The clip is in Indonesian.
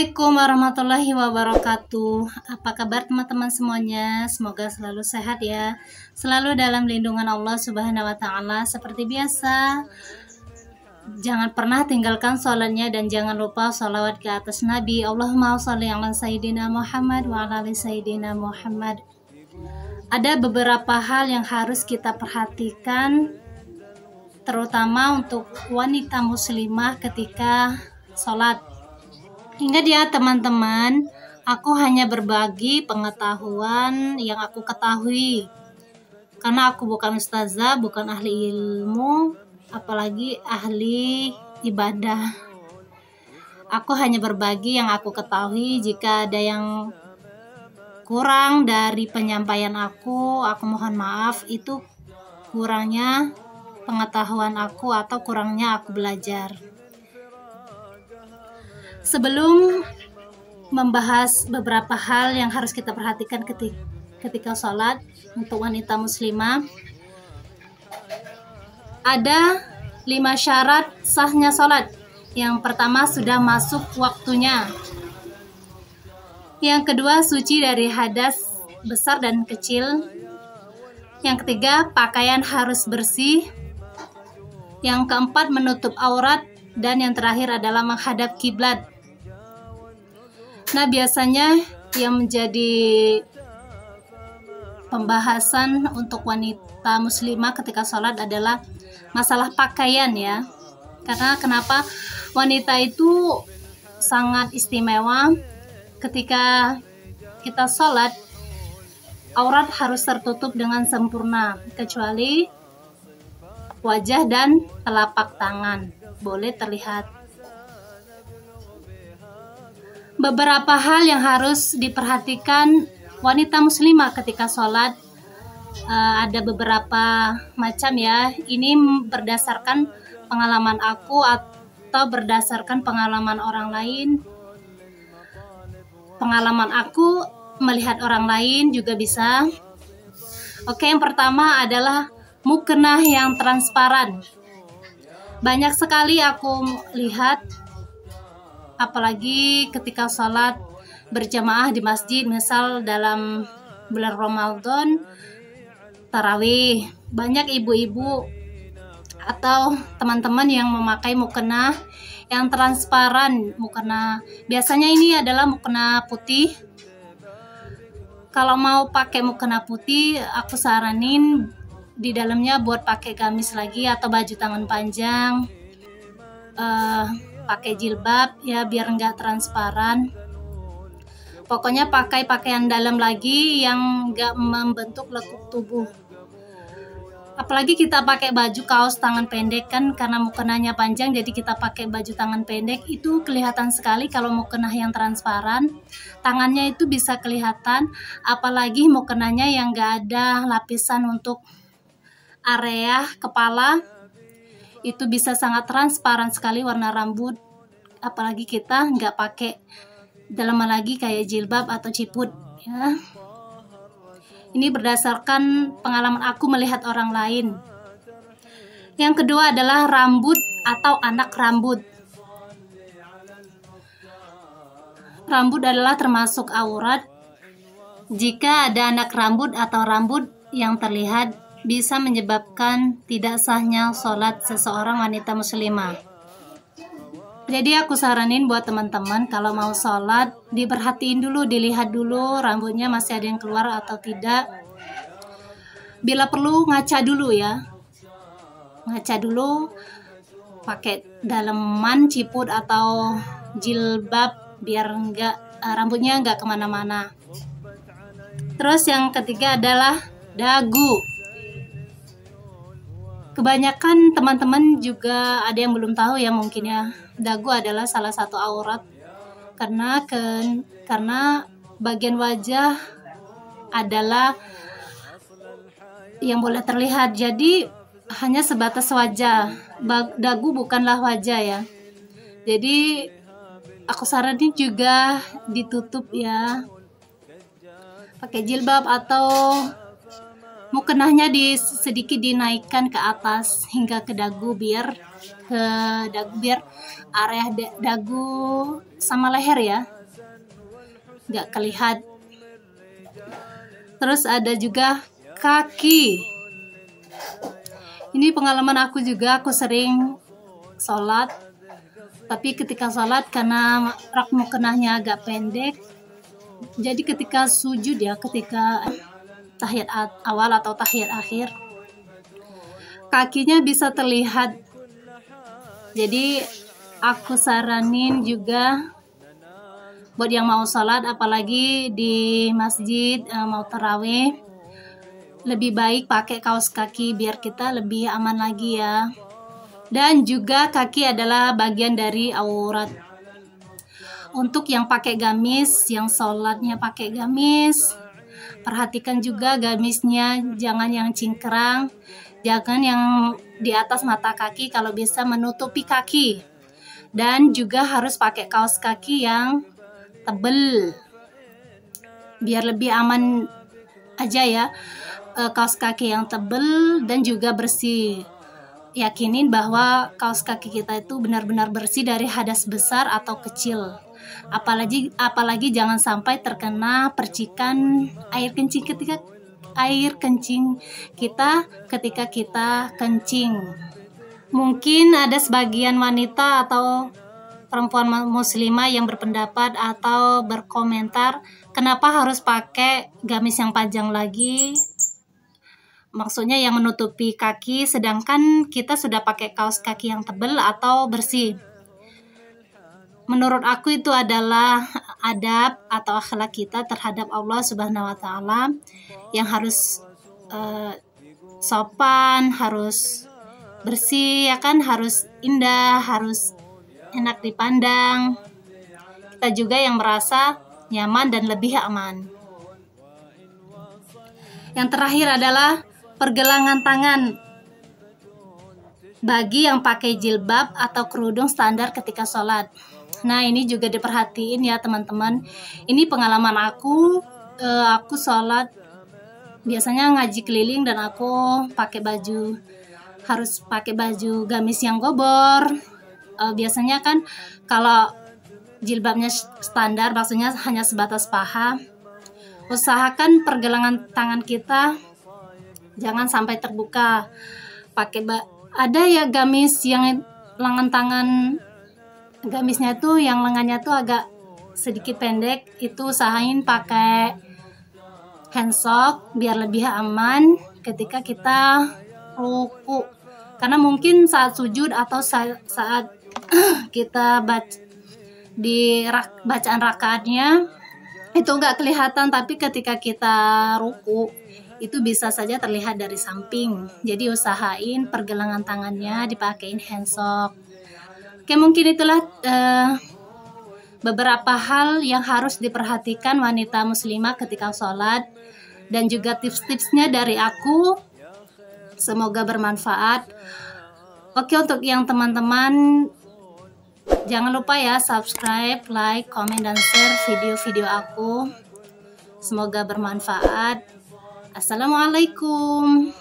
Assalamualaikum warahmatullahi wabarakatuh. Apa kabar teman-teman semuanya? Semoga selalu sehat ya. Selalu dalam lindungan Allah Subhanahu wa taala. Seperti biasa, jangan pernah tinggalkan sholatnya dan jangan lupa sholawat ke atas Nabi. Allahumma sholli ala sayyidina Muhammad wa ala ali sayyidina Muhammad. Ada beberapa hal yang harus kita perhatikan, terutama untuk wanita muslimah ketika sholat. Ingat ya teman-teman, aku hanya berbagi pengetahuan yang aku ketahui. Karena aku bukan ustazah, bukan ahli ilmu, apalagi ahli ibadah. Aku hanya berbagi yang aku ketahui. Jika ada yang kurang dari penyampaian aku mohon maaf. Itu kurangnya pengetahuan aku atau kurangnya aku belajar. Sebelum membahas beberapa hal yang harus kita perhatikan ketika sholat untuk wanita muslimah, ada 5 syarat sahnya sholat. Yang pertama, sudah masuk waktunya. Yang kedua, suci dari hadas besar dan kecil. Yang ketiga, pakaian harus bersih. Yang keempat, menutup aurat. Dan yang terakhir adalah menghadap kiblat. Nah, biasanya yang menjadi pembahasan untuk wanita muslimah ketika sholat adalah masalah pakaian ya. Karena kenapa? Wanita itu sangat istimewa. Ketika kita sholat, aurat harus tertutup dengan sempurna, kecuali wajah dan telapak tangan boleh terlihat. Beberapa hal yang harus diperhatikan wanita muslimah ketika sholat, ada beberapa macam ya. Ini berdasarkan pengalaman aku atau berdasarkan pengalaman orang lain. Pengalaman aku melihat orang lain juga bisa. Oke, yang pertama adalah mukena yang transparan. Banyak sekali aku lihat, apalagi ketika sholat berjamaah di masjid, misal dalam bulan Ramadan tarawih, banyak ibu-ibu atau teman-teman yang memakai mukena yang transparan. Mukena biasanya ini adalah mukena putih. Kalau mau pakai mukena putih, aku saranin di dalamnya buat pakai gamis lagi atau baju tangan panjang, pakai jilbab ya, biar enggak transparan. Pokoknya pakai pakaian dalam lagi yang enggak membentuk lekuk tubuh. Apalagi kita pakai baju kaos tangan pendek kan, karena mukenanya panjang jadi kita pakai baju tangan pendek, itu kelihatan sekali kalau mukena yang transparan. Tangannya itu bisa kelihatan, apalagi mukenanya yang enggak ada lapisan untuk area kepala. Itu bisa sangat transparan sekali warna rambut, apalagi kita nggak pakai dalam lagi kayak jilbab atau ciput ya. Ini berdasarkan pengalaman aku melihat orang lain. Yang kedua adalah rambut atau anak rambut. Rambut adalah termasuk aurat. Jika ada anak rambut atau rambut yang terlihat, bisa menyebabkan tidak sahnya sholat seseorang wanita muslimah. Jadi aku saranin buat teman-teman, kalau mau sholat diperhatiin dulu, dilihat dulu rambutnya masih ada yang keluar atau tidak. Bila perlu ngaca dulu ya, ngaca dulu pakai daleman, ciput atau jilbab biar rambutnya enggak kemana-mana. Terus yang ketiga adalah dagu. Kebanyakan teman-teman juga ada yang belum tahu ya mungkin ya, dagu adalah salah satu aurat karena bagian wajah adalah yang boleh terlihat, jadi hanya sebatas wajah. Dagu bukanlah wajah ya. Jadi aku saranin juga ditutup ya, pakai jilbab atau mukenahnya sedikit dinaikkan ke atas hingga ke dagu biar area dagu sama leher ya, nggak kelihat. Terus ada juga kaki. Ini pengalaman aku juga, aku sering sholat, tapi ketika sholat karena rak mukenahnya agak pendek, jadi ketika sujud ya, ketika tahiyat awal atau tahiyat akhir, kakinya bisa terlihat. Jadi aku saranin juga buat yang mau sholat, apalagi di masjid mau tarawih, lebih baik pakai kaos kaki biar kita lebih aman lagi ya. Dan juga kaki adalah bagian dari aurat. Untuk yang pakai gamis, yang sholatnya pakai gamis, perhatikan juga gamisnya, jangan yang cingkrang, jangan yang di atas mata kaki, kalau bisa menutupi kaki. Dan juga harus pakai kaos kaki yang tebel biar lebih aman aja ya. Kaos kaki yang tebel dan juga bersih. Yakinin bahwa kaos kaki kita itu benar-benar bersih dari hadas besar atau kecil. Apalagi jangan sampai terkena percikan air kencing ketika kita kencing. Mungkin ada sebagian wanita atau perempuan muslimah yang berpendapat atau berkomentar, kenapa harus pakai gamis yang panjang lagi? Maksudnya yang menutupi kaki, sedangkan kita sudah pakai kaos kaki yang tebal atau bersih. Menurut aku itu adalah adab atau akhlak kita terhadap Allah Subhanahu wa Ta'ala, yang harus sopan, harus bersih, ya kan, harus indah, harus enak dipandang. Kita juga yang merasa nyaman dan lebih aman. Yang terakhir adalah pergelangan tangan bagi yang pakai jilbab atau kerudung standar ketika sholat. Nah, ini juga diperhatiin ya teman-teman. Ini pengalaman aku sholat biasanya ngaji keliling dan aku harus pakai baju gamis yang gobor. Biasanya kan kalau jilbabnya standar, maksudnya hanya sebatas paha, usahakan pergelangan tangan kita jangan sampai terbuka. Ada ya gamis yang lengan tangan, gamisnya tuh yang lengannya tuh agak sedikit pendek, itu usahain pakai handsock biar lebih aman ketika kita ruku. Karena mungkin saat sujud atau saat kita di bacaan rakaatnya itu nggak kelihatan, tapi ketika kita ruku itu bisa saja terlihat dari samping. Jadi usahain pergelangan tangannya dipakein handsock. Oke, mungkin itulah beberapa hal yang harus diperhatikan wanita muslimah ketika sholat, dan juga tips-tipsnya dari aku. Semoga bermanfaat. Oke, untuk yang teman-teman, jangan lupa ya subscribe, like, komen, dan share video-video aku. Semoga bermanfaat. Assalamualaikum.